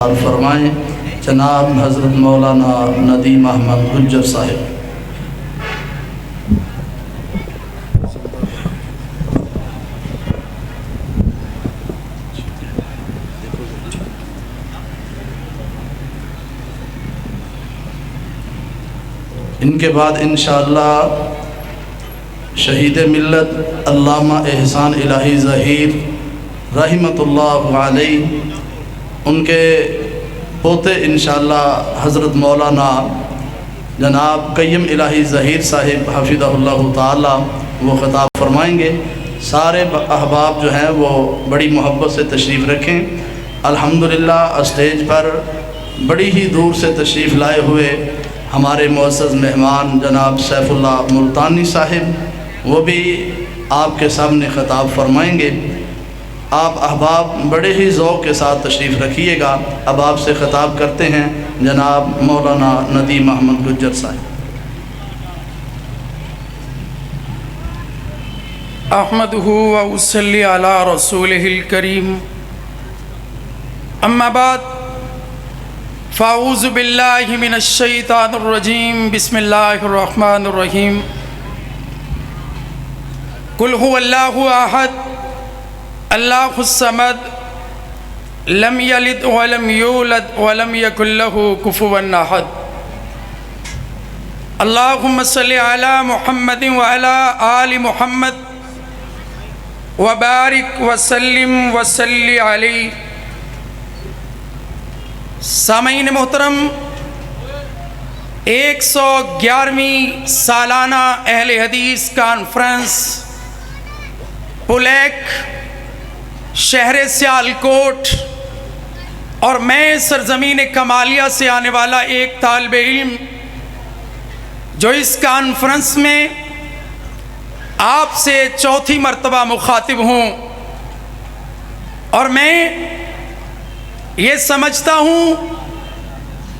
اور فرمائیں جناب حضرت مولانا ندیم احمد گجر صاحب۔ ان کے بعد انشاءاللہ شہید ملت علامہ احسان الہی ظہیر رحمۃ اللہ علیہ، ان کے پوتے انشاءاللہ حضرت مولانا جناب قیم الہی ظہیر صاحب حفظہ اللہ تعالی وہ خطاب فرمائیں گے۔ سارے احباب جو ہیں وہ بڑی محبت سے تشریف رکھیں۔ الحمدللہ اسٹیج پر بڑی ہی دور سے تشریف لائے ہوئے ہمارے معزز مہمان جناب سیف اللہ ملتانی صاحب، وہ بھی آپ کے سامنے خطاب فرمائیں گے۔ آپ احباب بڑے ہی ذوق کے ساتھ تشریف رکھیے گا۔ اب آپ سے خطاب کرتے ہیں جناب مولانا ندیم احمد گجر صاحب۔ احمدہ و اصلی علی رسولہ الکریم، اما بعد فاعوذ باللہ من الشیطان الرجیم، بسم اللہ الرحمن الرحیم۔ قل هو اللہ احد اللہ الصمد لم یلد ولم یولد ولم یکن له کفوا احد۔ اللہم صلی علی محمد وعلی آل محمد وبارک وسلم وصلی علیہ۔ سامعین محترم، 111ویں سالانہ اہل حدیث کانفرنس پولیک شہر سیالکوٹ اور میں سرزمین کمالیہ سے آنے والا ایک طالب علم جو اس کانفرنس میں آپ سے چوتھی مرتبہ مخاطب ہوں، اور میں یہ سمجھتا ہوں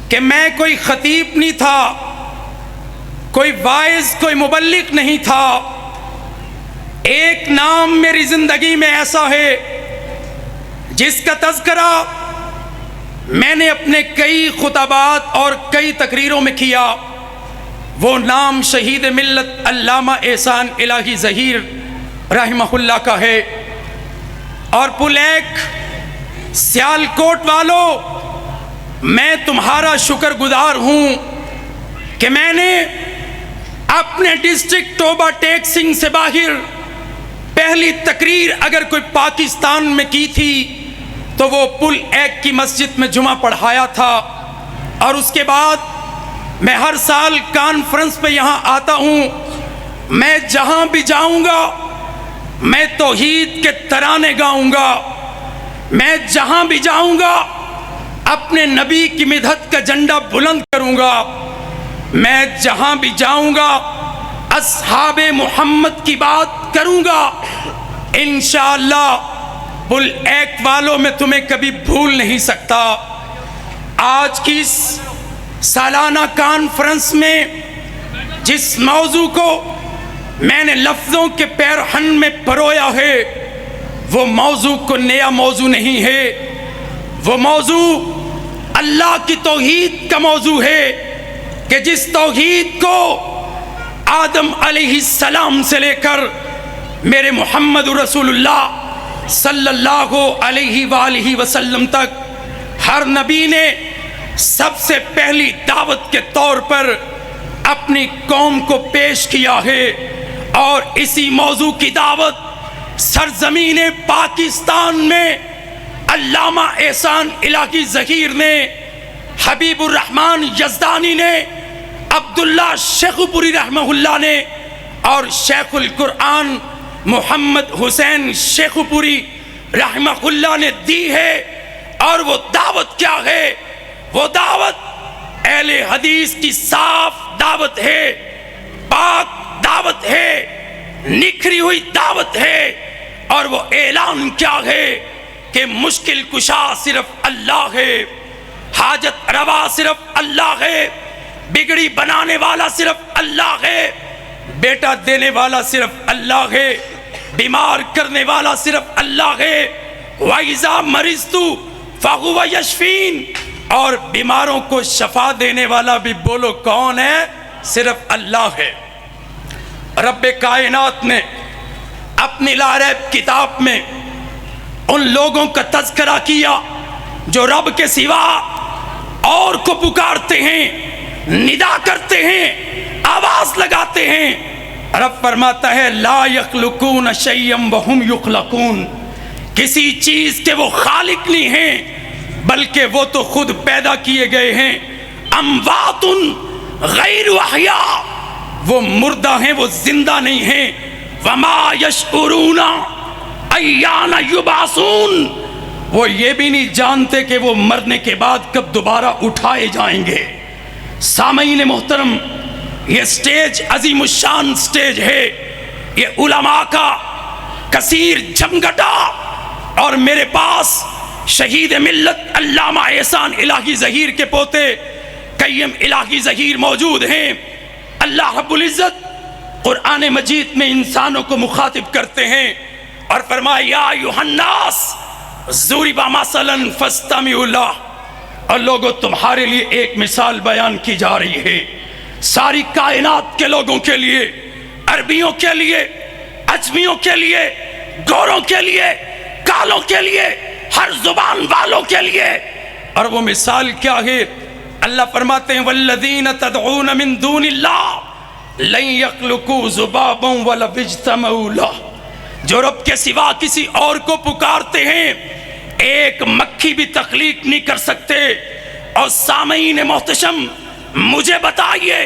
کہ میں کوئی خطیب نہیں تھا، کوئی واعظ، کوئی مبلغ نہیں تھا۔ ایک نام میری زندگی میں ایسا ہے جس کا تذکرہ میں نے اپنے کئی خطبات اور کئی تقریروں میں کیا، وہ نام شہید ملت علامہ احسان الہی ظہیر رحمہ اللہ کا ہے۔ اور پولیک سیالکوٹ والوں، میں تمہارا شکر گزار ہوں کہ میں نے اپنے ڈسٹرکٹ ٹوبہ ٹیک سنگھ سے باہر پہلی تقریر اگر کوئی پاکستان میں کی تھی تو وہ پل ایک کی مسجد میں جمعہ پڑھایا تھا، اور اس کے بعد میں ہر سال کانفرنس پہ یہاں آتا ہوں۔ میں جہاں بھی جاؤں گا میں توحید کے ترانے گاؤں گا، میں جہاں بھی جاؤں گا اپنے نبی کی مدحت کا جھنڈا بلند کروں گا، میں جہاں بھی جاؤں گا اصحاب محمد کی بات کروں گا۔ انشاءاللہ پل ایک والوں میں تمہیں کبھی بھول نہیں سکتا۔ آج کی اس سالانہ کانفرنس میں جس موضوع کو میں نے لفظوں کے پیرہن میں پرویا ہے، وہ موضوع کو نیا موضوع نہیں ہے، وہ موضوع اللہ کی توحید کا موضوع ہے کہ جس توحید کو آدم علیہ السلام سے لے کر میرے محمد رسول اللہ صلی اللہ علیہ وآلہ وسلم تک ہر نبی نے سب سے پہلی دعوت کے طور پر اپنی قوم کو پیش کیا ہے، اور اسی موضوع کی دعوت سرزمین پاکستان میں علامہ احسان الہی ظہیر نے، حبیب الرحمن یزدانی نے، عبداللہ شیخ پوری رحمہ اللہ نے، اور شیخ القرآن محمد حسین شیخ پوری رحمہ اللہ نے دی ہے۔ اور وہ دعوت کیا ہے؟ وہ دعوت اہل حدیث کی صاف دعوت ہے، پاک دعوت ہے، نکھری ہوئی دعوت ہے۔ اور وہ اعلان کیا ہے کہ مشکل کشا صرف اللہ ہے، حاجت روا صرف اللہ ہے، بگڑی بنانے والا صرف اللہ ہے، بیٹا دینے والا صرف اللہ ہے، بیمار کرنے والا صرف اللہ ہے۔ وَإِذَا مَرِضْتُ فَهُوَ يَشْفِينَ، اور بیماروں کو شفا دینے والا بھی بولو کون ہے؟ صرف اللہ ہے۔ رب کائنات نے اپنی لا ریب کتاب میں ان لوگوں کا تذکرہ کیا جو رب کے سوا اور کو پکارتے ہیں، ندا کرتے ہیں، آواز لگاتے ہیں۔ رب فرماتا ہے لا یخلقون شیئا وہم یخلقون، کسی چیز کے وہ خالق نہیں ہیں بلکہ وہ تو خود پیدا کیے گئے ہیں۔ اموات غیر احیاء، وہ مردہ ہیں، وہ زندہ نہیں ہیں۔ وما یشعرون ایان یبعثون، وہ یہ بھی نہیں جانتے کہ وہ مرنے کے بعد کب دوبارہ اٹھائے جائیں گے۔ سامعین محترم، یہ سٹیج عظیم الشان سٹیج ہے، یہ علماء کا کثیر جھمگٹا، اور میرے پاس شہید ملت علامہ احسان الہی ظہیر کے پوتے قیم الہی ظہیر موجود ہیں۔ اللہ رب العزت قرآن مجید میں انسانوں کو مخاطب کرتے ہیں اور فرمایا یا ایھا الناس ضرب مثلا فاستمعوا لہ، اور لوگوں تمہارے لیے ایک مثال بیان کی جا رہی ہے، ساری کائنات کے لوگوں کے لیے، عربیوں کے لیے، اجمیوں کے لیے، گوروں کے لیے، کالوں کے لیے، ہر زبان والوں کے لیے۔ اور وہ مثال کیا ہے؟ اللہ فرماتے ہیں والذین تدعون من دون اللہ لن یخلقوا ذبابا ولو اجتمعوا لہ، جو رب کے سوا کسی اور کو پکارتے ہیں ایک مکھی بھی تخلیق نہیں کر سکتے۔ اور سامعین محتشم، مجھے بتائیے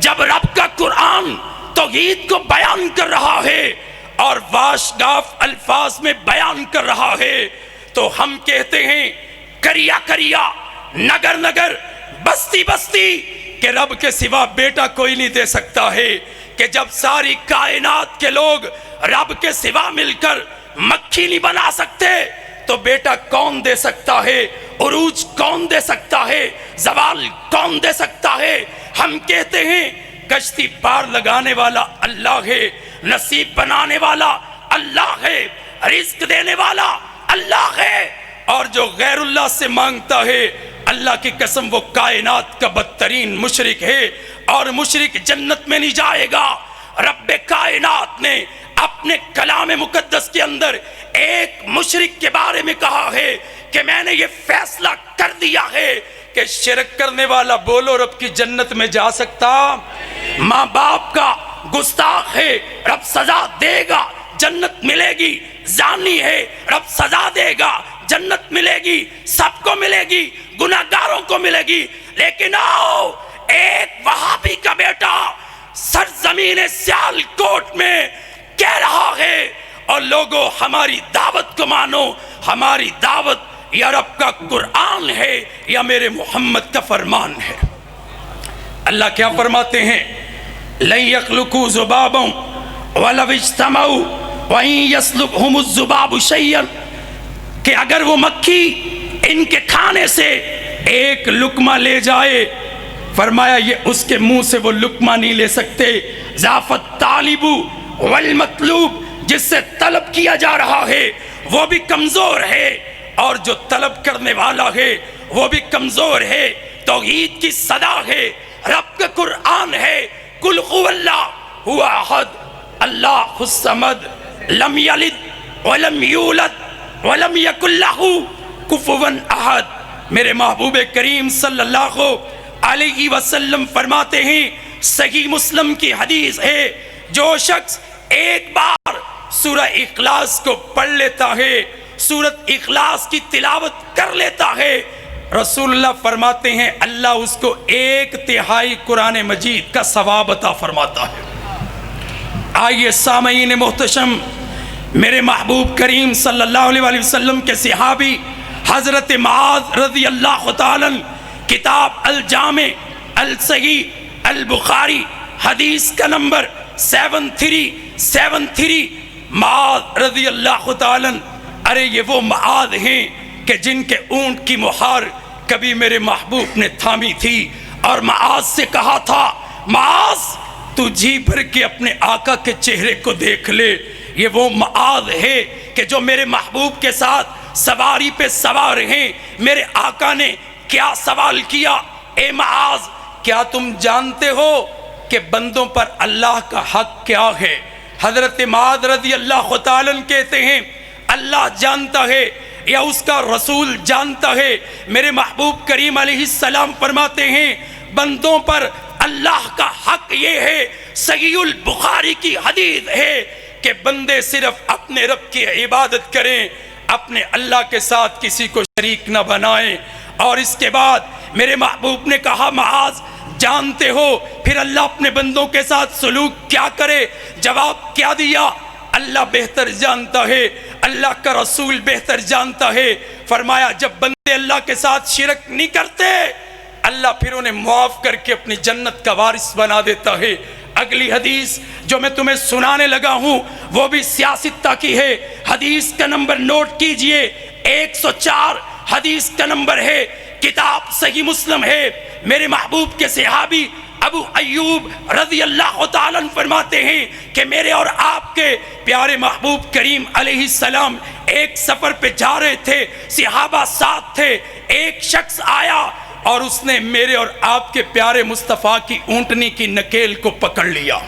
جب رب کا قرآن توحید کو بیان کر رہا ہے اور واشگاف الفاظ میں بیان کر رہا ہے تو ہم کہتے ہیں کریا کریا، نگر نگر، بستی بستی کہ رب کے سوا بیٹا کوئی نہیں دے سکتا ہے، کہ جب ساری کائنات کے لوگ رب کے سوا مل کر مکھی نہیں بنا سکتے تو بیٹا کون دے سکتا ہے؟ عروج کون دے سکتا ہے؟ زوال کون دے سکتا ہے؟ ہم کہتے ہیں کشتی پار لگانے والا اللہ ہے، نصیب بنانے والا اللہ ہے، رزق دینے والا اللہ ہے، اور جو غیر اللہ سے مانگتا ہے اللہ کی قسم وہ کائنات کا بدترین مشرک ہے، اور مشرک جنت میں نہیں جائے گا۔ رب کائنات نے اپنے کلام مقدس کے اندر ایک مشرک کے بارے میں کہا ہے کہ میں نے یہ فیصلہ کر دیا ہے کہ شرک کرنے والا بولو رب کی جنت میں جا سکتا؟ ماں باپ کا گستاخ ہے، رب سزا دے گا، جنت ملے گی۔ زانی ہے، رب سزا دے گا، جنت ملے گی، سب کو ملے گی، گناہگاروں کو ملے گی۔ لیکن آؤ، ایک وہابی کا بیٹا سرزمین سیالکوٹ میں کہہ رہا ہے اور لوگوں ہماری دعوت کو مانو، ہماری دعوت یا رب کا قرآن ہے یا میرے محمد کا فرمان ہے۔ اللہ کیا فرماتے ہیں؟ لن یخلقوا ذبابا ولو اجتمعوا وَإِن يَسْلُبْهُمُ الذُّبَابُ شَيْئًا، کہ اگر وہ مکھی ان کے کھانے سے ایک لقمہ لے جائے، فرمایا یہ اس کے منہ سے وہ لقمہ نہیں لے سکتے۔ ضعف الطالب والمطلوب، جس سے طلب کیا جا رہا ہے وہ بھی کمزور ہے، اور جو طلب کرنے والا ہے وہ بھی کمزور ہے۔ توحید کی صدا ہے، رب کا قرآن ہے، قل هو اللہ هو احد اللہ الصمد لم یلد ولم یولد ولم یکن لہ کفوا احد۔ میرے محبوب کریم صلی اللہ علیہ وسلم فرماتے ہیں، صحیح مسلم کی حدیث ہے، جو شخص ایک بار سورہ اخلاص کو پڑھ لیتا ہے، سورۃ اخلاص کی تلاوت کر لیتا ہے، رسول اللہ فرماتے ہیں اللہ اس کو 1/3 قرآن مجید کا ثواب عطا فرماتا ہے۔ آئیے سامعین محتشم، میرے محبوب کریم صلی اللہ علیہ وسلم کے صحابی حضرت معاذ رضی اللہ تعالیٰ، کتاب الجامع الصحیح البخاری حدیث کا نمبر 7373، معاذ رضی اللہ تعالیٰ، ارے یہ وہ معاذ ہیں کہ جن کے اونٹ کی مہار کبھی میرے محبوب نے تھامی تھی، اور معاذ سے کہا تھا معاذ تو جی بھر کے اپنے آقا کے چہرے کو دیکھ لے۔ یہ وہ معاذ ہے کہ جو میرے محبوب کے ساتھ سواری پہ سوار ہیں۔ میرے آقا نے کیا سوال کیا؟ اے معاذ، کیا تم جانتے ہو کہ بندوں پر اللہ کا حق کیا ہے؟ حضرت معاذ رضی اللہ تعالیٰ عنہ کہتے ہیں اللہ جانتا ہے یا اس کا رسول جانتا ہے؟ میرے محبوب کریم علیہ السلام فرماتے ہیں بندوں پر اللہ کا حق یہ ہے، صحیح البخاری کی حدیث ہے کہ بندے صرف اپنے رب کی عبادت کریں، اپنے اللہ کے ساتھ کسی کو شریک نہ بنائیں۔ اور اس کے بعد میرے محبوب نے کہا معاذ جانتے ہو پھر اللہ اپنے بندوں کے ساتھ سلوک کیا کرے؟ جواب کیا دیا؟ اللہ بہتر جانتا ہے، اللہ کا رسول بہتر جانتا ہے۔ فرمایا جب بندے اللہ کے ساتھ شرک نہیں کرتے، اللہ پھر انہیں معاف کر کے اپنی جنت کا وارث بنا دیتا ہے۔ اگلی حدیث جو میں تمہیں سنانے لگا ہوں وہ بھی سیاستہ کی ہے۔ حدیث کا نمبر نوٹ کیجئے 104 حدیث کا نمبر ہے، کتاب صحیح مسلم ہے۔ میرے محبوب کے صحابی ابو ایوب رضی اللہ تعالیٰ عنہ فرماتے ہیں کہ میرے اور آپ کے پیارے محبوب کریم علیہ السلام ایک سفر پہ جا رہے تھے، صحابہ ساتھ تھے۔ ایک شخص آیا اور اس نے میرے اور آپ کے پیارے مصطفیٰ کی اونٹنی کی نکیل کو پکڑ لیا۔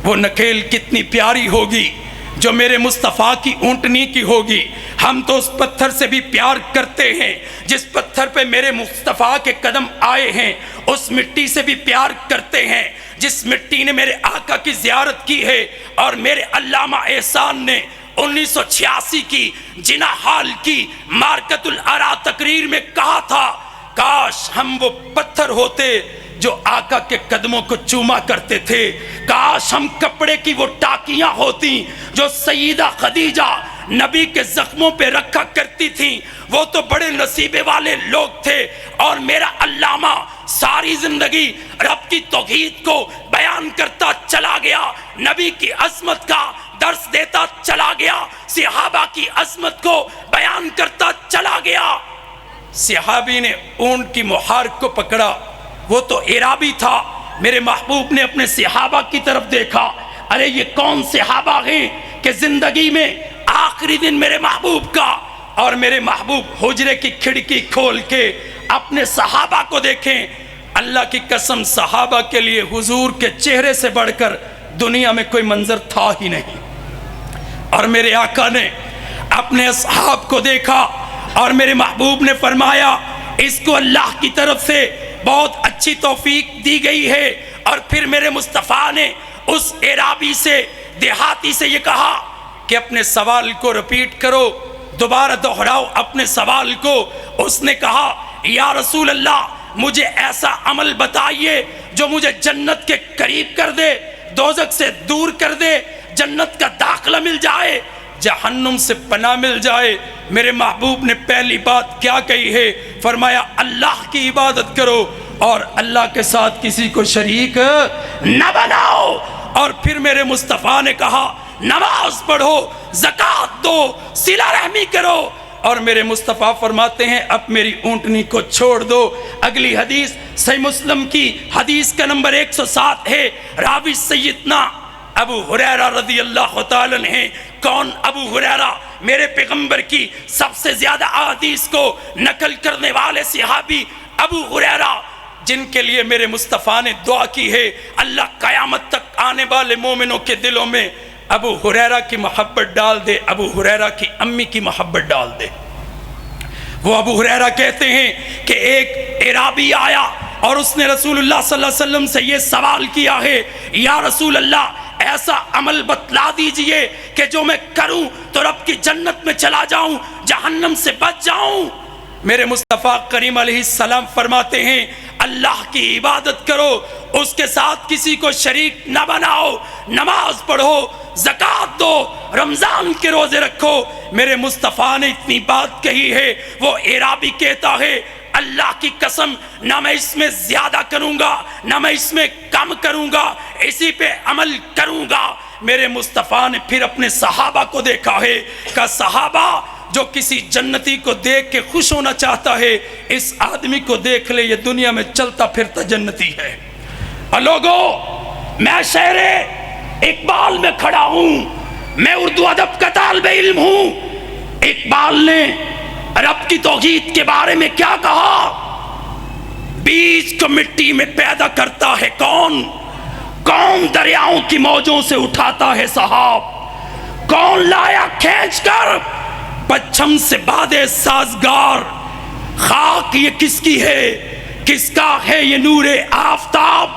وہ نکیل کتنی پیاری ہوگی جو میرے مصطفیٰ کی اونٹنی کی ہوگی۔ ہم تو اس پتھر سے بھی پیار کرتے ہیں جس پتھر پہ میرے مصطفیٰ کے قدم آئے ہیں، اس مٹی سے بھی پیار کرتے ہیں جس مٹی نے میرے آقا کی زیارت کی ہے۔ اور میرے علامہ احسان نے 1986 کی جناح ہال کی مارکت الارا تقریر میں کہا تھا کاش ہم وہ پتھر ہوتے جو آقا کے قدموں کو چوما کرتے تھے، کاش ہم کپڑے کی وہ ٹاکیاں ہوتی جو سیدہ خدیجہ نبی کے زخموں پہ رکھا کرتی تھیں۔ وہ تو بڑے نصیبے والے لوگ تھے۔ اور میرا علامہ ساری زندگی رب کی توحید کو بیان کرتا چلا گیا، نبی کی عظمت کا درس دیتا چلا گیا، صحابہ کی عظمت کو بیان کرتا چلا گیا۔ صحابی نے اونٹ کی مہار کو پکڑا، وہ تو عرابی تھا۔ میرے محبوب نے اپنے صحابہ کی طرف دیکھا، ارے یہ کون صحابہ ہیں کہ زندگی میں آخری دن میرے محبوب کا، اور میرے محبوب حجرے کی کھڑکی کھول کے اپنے صحابہ کو دیکھیں۔ اللہ کی قسم صحابہ کے لیے حضور کے چہرے سے بڑھ کر دنیا میں کوئی منظر تھا ہی نہیں۔ اور میرے آقا نے اپنے اصحاب کو دیکھا اور میرے محبوب نے فرمایا اس کو اللہ کی طرف سے بہت اچھی توفیق دی گئی ہے۔ اور پھر میرے مصطفیٰ نے اس عرابی سے، دیہاتی سے یہ کہا کہ اپنے سوال کو رپیٹ کرو، دوبارہ دہراؤ اپنے سوال کو۔ اس نے کہا یا رسول اللہ مجھے ایسا عمل بتائیے جو مجھے جنت کے قریب کر دے، دوزخ سے دور کر دے، جنت کا داخلہ مل جائے، جہنم سے پناہ مل جائے۔ میرے محبوب نے پہلی بات کیا کہی ہے؟ فرمایا اللہ کی عبادت کرو اور اللہ کے ساتھ کسی کو شریک نہ بناؤ۔ اور پھر میرے مصطفیٰ نے کہا نماز پڑھو، زکوٰۃ دو، صلہ رحمی کرو۔ اور میرے مصطفیٰ فرماتے ہیں اب میری اونٹنی کو چھوڑ دو۔ اگلی حدیث صحیح مسلم کی حدیث کا نمبر 107 ہے، راوی سیدنا ابو ہریرہ رضی اللہ تعالیٰ عنہ ہیں۔ کون ابو ہریرہ؟ میرے پیغمبر کی سب سے زیادہ احادیث کو نقل کرنے والے صحابی ابو ہریرہ، جن کے لیے میرے مصطفیٰ نے دعا کی ہے اللہ قیامت تک آنے والے مومنوں کے دلوں میں ابو ہریرہ کی محبت ڈال دے، ابو ہریرہ کی امی کی محبت ڈال دے۔ وہ ابو ہریرہ کہتے ہیں کہ ایک عرابی آیا اور اس نے رسول اللہ صلی اللہ علیہ وسلم سے یہ سوال کیا ہے یا رسول اللہ ایسا عمل بتلا دیجئے کہ جو میں کروں تو رب کی جنت میں چلا جاؤں، جہنم سے بچ جاؤں۔ میرے مصطفیٰ کریم علیہ السلام فرماتے ہیں اللہ کی عبادت کرو، اس کے ساتھ کسی کو شریک نہ بناؤ، نماز پڑھو، زکوٰۃ دو، رمضان کے روزے رکھو۔ میرے مصطفیٰ نے اتنی بات کہی ہے، وہ عرابی کہتا ہے اللہ کی قسم نہ میں اس میں زیادہ کروں گا نہ میں اس میں کم کروں گا، اسی پہ عمل کروں گا۔ میرے مصطفیٰ نے پھر اپنے صحابہ کو دیکھا ہے کہ صحابہ جو کسی جنتی کو دیکھ کے خوش ہونا چاہتا ہے اس آدمی کو دیکھ لے، یہ دنیا میں چلتا پھرتا جنتی ہے۔ اور لوگوں میں شعر اقبال میں کھڑا ہوں، میں اردو ادب کا طالب علم ہوں، اقبال نے رب کی توحید کے بارے میں کیا کہا؟ بیج کو مٹی میں پیدا کرتا ہے کون؟ کون دریاؤں کی موجوں سے اٹھاتا ہے سحاب؟ کون لایا کھینچ کر پچھم سے بادے سازگار؟ خاک یہ کس کی ہے؟ کس کا ہے یہ نور آفتاب؟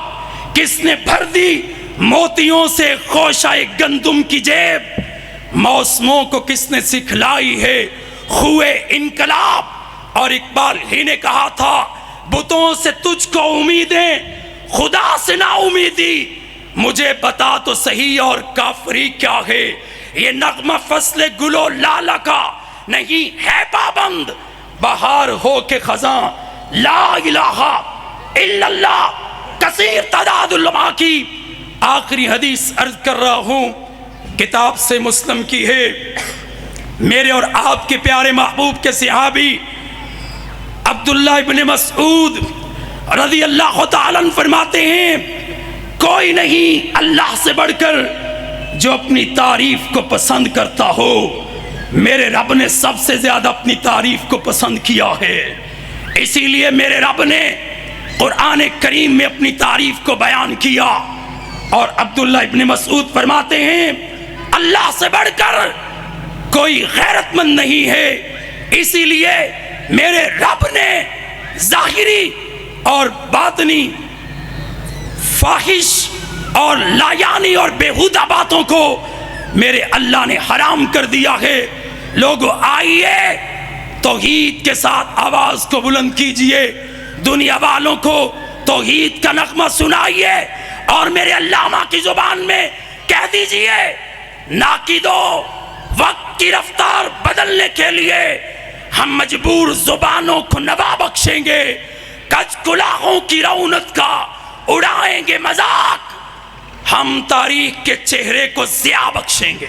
کس نے بھر دی موتیوں سے خوشہ گندم کی جیب؟ موسموں کو کس نے سکھلائی ہے خوئے انقلاب؟ اور اقبال ہی نے کہا تھا بتوں سے تجھ کو امیدیں خدا سے نا امیدی، مجھے بتا تو صحیح اور کافری کیا ہے؟ یہ نغمہ فصل گل و لالا کا نہیں ہے پابند، بہار ہو کے خزاں لا الہ الا اللہ کثیر تعداد علماء کی آخری حدیث عرض کر رہا ہوں، کتاب سے مسلم کی ہے۔ میرے اور آپ کے پیارے محبوب کے صحابی عبداللہ ابن مسعود رضی اللہ تعالیٰ عنہ فرماتے ہیں کوئی نہیں اللہ سے بڑھ کر جو اپنی تعریف کو پسند کرتا ہو، میرے رب نے سب سے زیادہ اپنی تعریف کو پسند کیا ہے، اسی لیے میرے رب نے قرآن کریم میں اپنی تعریف کو بیان کیا۔ اور عبداللہ ابن مسعود فرماتے ہیں اللہ سے بڑھ کر کوئی غیرت مند نہیں ہے، اسی لیے میرے رب نے ظاہری اور باطنی فاحش اور لایانی اور بیہودہ باتوں کو میرے اللہ نے حرام کر دیا ہے۔ لوگوں آئیے توحید کے ساتھ آواز کو بلند کیجئے، دنیا والوں کو توحید کا نغمہ سنائیے اور میرے علامہ کی زبان میں کہہ دیجئے ناقدو وقت کی رفتار بدلنے کے لیے ہم مجبور زبانوں کو نوا بخشیں گے، کج کلاہوں کی رونت کا اڑائیں گے مذاق، ہم تاریخ کے چہرے کو ضیاء بخشیں گے۔